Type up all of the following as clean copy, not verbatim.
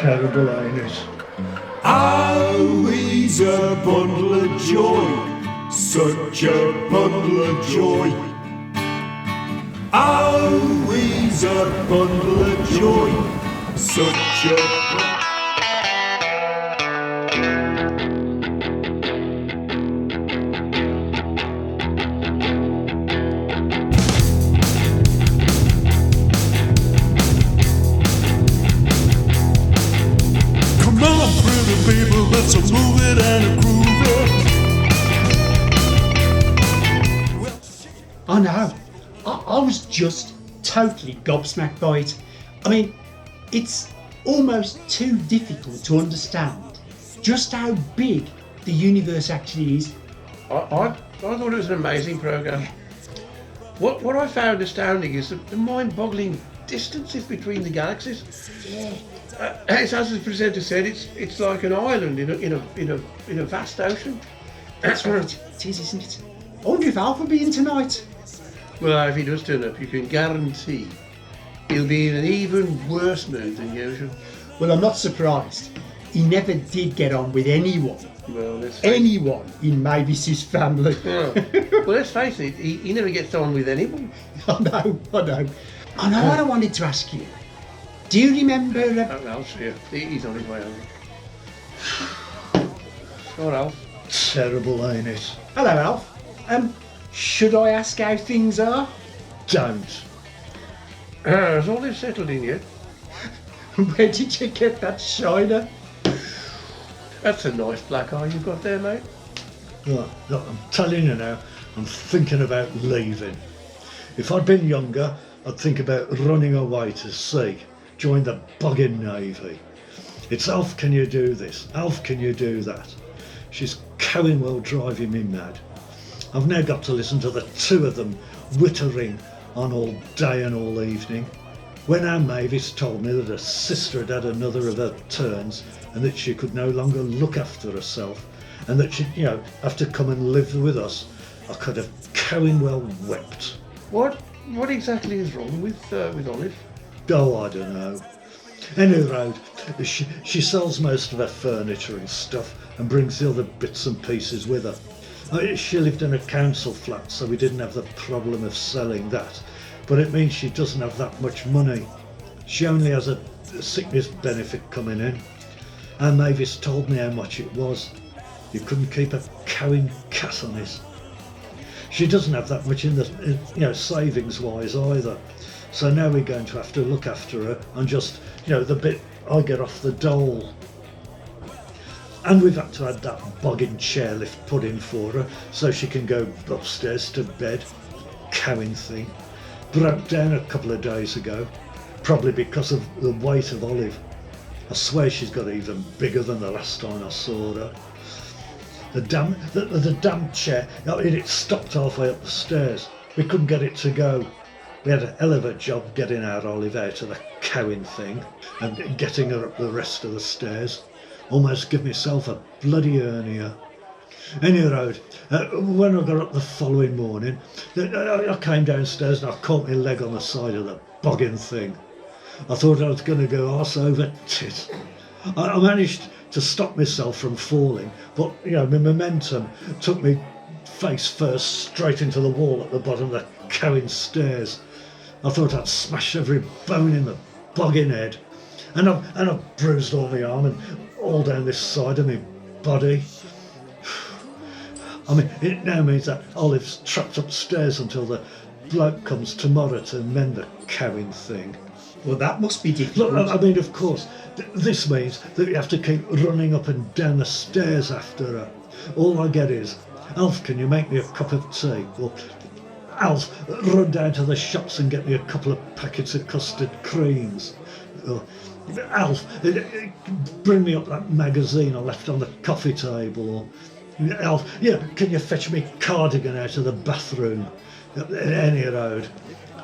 Terrible, ain't it? Oh, he's a bundle of joy, such a bundle of joy. Oh, he's a bundle of joy, such a... People, let's move it and groove it. I know. I was just totally gobsmacked by it. I mean, it's almost too difficult to understand just how big the universe actually is. I thought it was an amazing programme. What I found astounding is the mind-boggling distances between the galaxies. Yeah. As the presenter said, it's like an island in a vast ocean. That's right. It is, isn't it? I wonder if Alf will be in tonight. Well, if he does turn up, you can guarantee he'll be in an even worse mood than usual. Well, I'm not surprised. He never did get on with anyone. Well, anyone in Mavis's family. Yeah. Well, let's face it, he never gets on with anyone. I know. What I wanted to ask you. Do you remember... Alf's here. He's on his way over. All right, Alf. Terrible, ain't it? Hello, Alf. Should I ask how things are? Don't. Has all this settled in yet? Where did you get that shiner? That's a nice black eye you've got there, mate. Look, I'm telling you now, I'm thinking about leaving. If I'd been younger, I'd think about running away to sea. Join the bugging navy. It's Alf, can you do this? Alf, can you do that? She's cowing well driving me mad. I've now got to listen to the two of them whittering on all day and all evening. When our Mavis told me that her sister had had another of her turns and that she could no longer look after herself and that she'd, have to come and live with us, I could have cowing well wept. What exactly is wrong with Olive? Oh, I don't know. Anyway, she sells most of her furniture and stuff and brings the other bits and pieces with her. She lived in a council flat, so we didn't have the problem of selling that. But it means she doesn't have that much money. She only has a sickness benefit coming in. And Mavis told me how much it was. You couldn't keep a cowing cat on it. She doesn't have that much in the, savings-wise either. So now we're going to have to look after her on just, the bit I get off the dole. And we've had to have that bogging chairlift put in for her so she can go upstairs to bed. Cowing thing. Broke down a couple of days ago, probably because of the weight of Olive. I swear she's got even bigger than the last time I saw her. The damn chair, it stopped halfway up the stairs. We couldn't get it to go. We had a hell of a job getting our Olive out of the cowing thing and getting her up the rest of the stairs. Almost give myself a bloody hernia. Anyhow, when I got up the following morning, I came downstairs and I caught my leg on the side of the bogging thing. I thought I was going to go arse over tit. I managed to stop myself from falling, but my momentum took me face first straight into the wall at the bottom of the cowing stairs. I thought I'd smash every bone in the bogging head, and I've bruised all my arm and all down this side of my body. I mean, it now means that Olive's trapped upstairs until the bloke comes tomorrow to mend the cowing thing. Well, that must be difficult. Look, I mean, of course, this means that you have to keep running up and down the stairs after her. All I get is, Alf, can you make me a cup of tea? Or, Alf, run down to the shops and get me a couple of packets of custard creams. Or, Alf, bring me up that magazine I left on the coffee table. Or, Alf, can you fetch me cardigan out of the bathroom? Any road.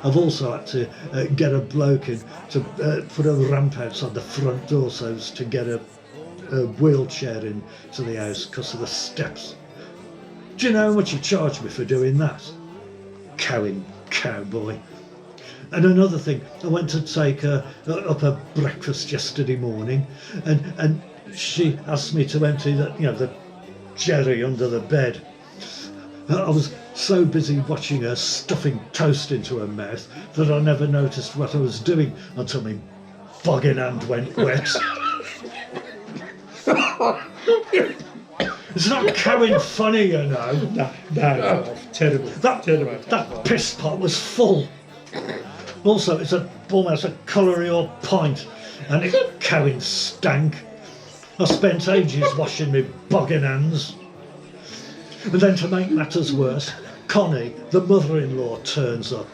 I've also had to get a bloke in to put a ramp outside the front door so as to get a wheelchair into the house because of the steps. Do you know how much he charged me for doing that? Cowing cowboy. And another thing, I went to take her up her breakfast yesterday morning, and she asked me to empty the jerry under the bed. I was so busy watching her stuffing toast into her mouth that I never noticed what I was doing until my boggin hand went wet. It's not cowing funny, you know. No, terrible. That piss pot was full. Also, it's almost a colliery or pint, and it cowing stank. I spent ages washing my boggin hands. And then to make matters worse, Connie, the mother-in-law, turns up.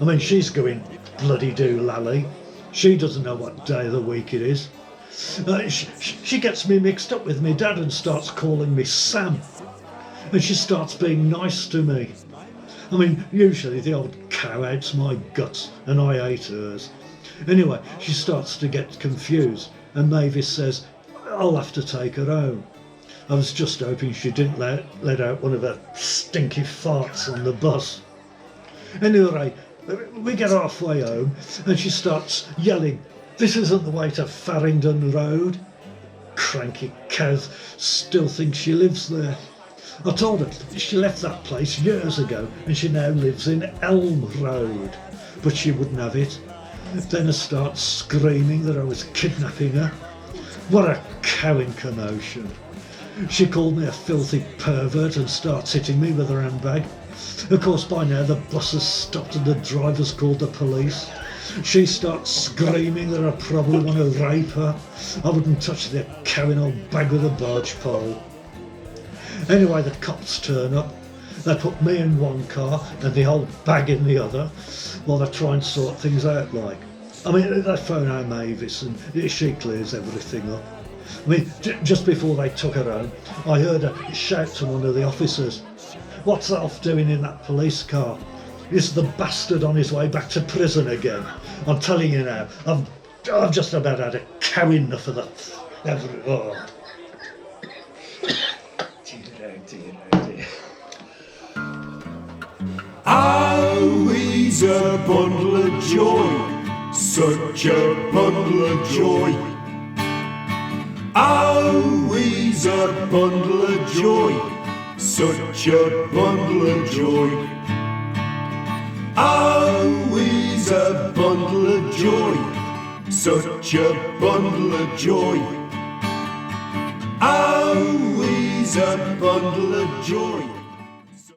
I mean, she's going bloody doolally. She doesn't know what day of the week it is. She gets me mixed up with me dad and starts calling me Sam. And she starts being nice to me. I mean, usually the old cow hates my guts and I hate hers. Anyway, she starts to get confused and Mavis says, I'll have to take her home. I was just hoping she didn't let out one of her stinky farts on the bus. Anyway, we get halfway home and she starts yelling, this isn't the way to Farringdon Road. Cranky cow still thinks she lives there. I told her she left that place years ago and she now lives in Elm Road, but she wouldn't have it. Then I start screaming that I was kidnapping her. What a cowing commotion. She called me a filthy pervert and starts hitting me with her handbag. Of course, by now the bus has stopped and the driver's called the police. She starts screaming that I probably want to rape her. I wouldn't touch the cowing old bag with a barge pole. Anyway, the cops turn up. They put me in one car and the old bag in the other while they try and sort things out like. I mean, they phone out Mavis and she clears everything up. I mean, just before they took her home, I heard her shout to one of the officers, "What's Alf doing in that police car? Is the bastard on his way back to prison again? I'm telling you now, I've just about had a cow enough of that." Oh. Dear. Oh, he's a bundle of joy, such a bundle of joy. Oh, he's a bundle of joy, such a bundle of joy. Oh, he's a bundle of joy, such a bundle of joy. Oh, he's a bundle of joy.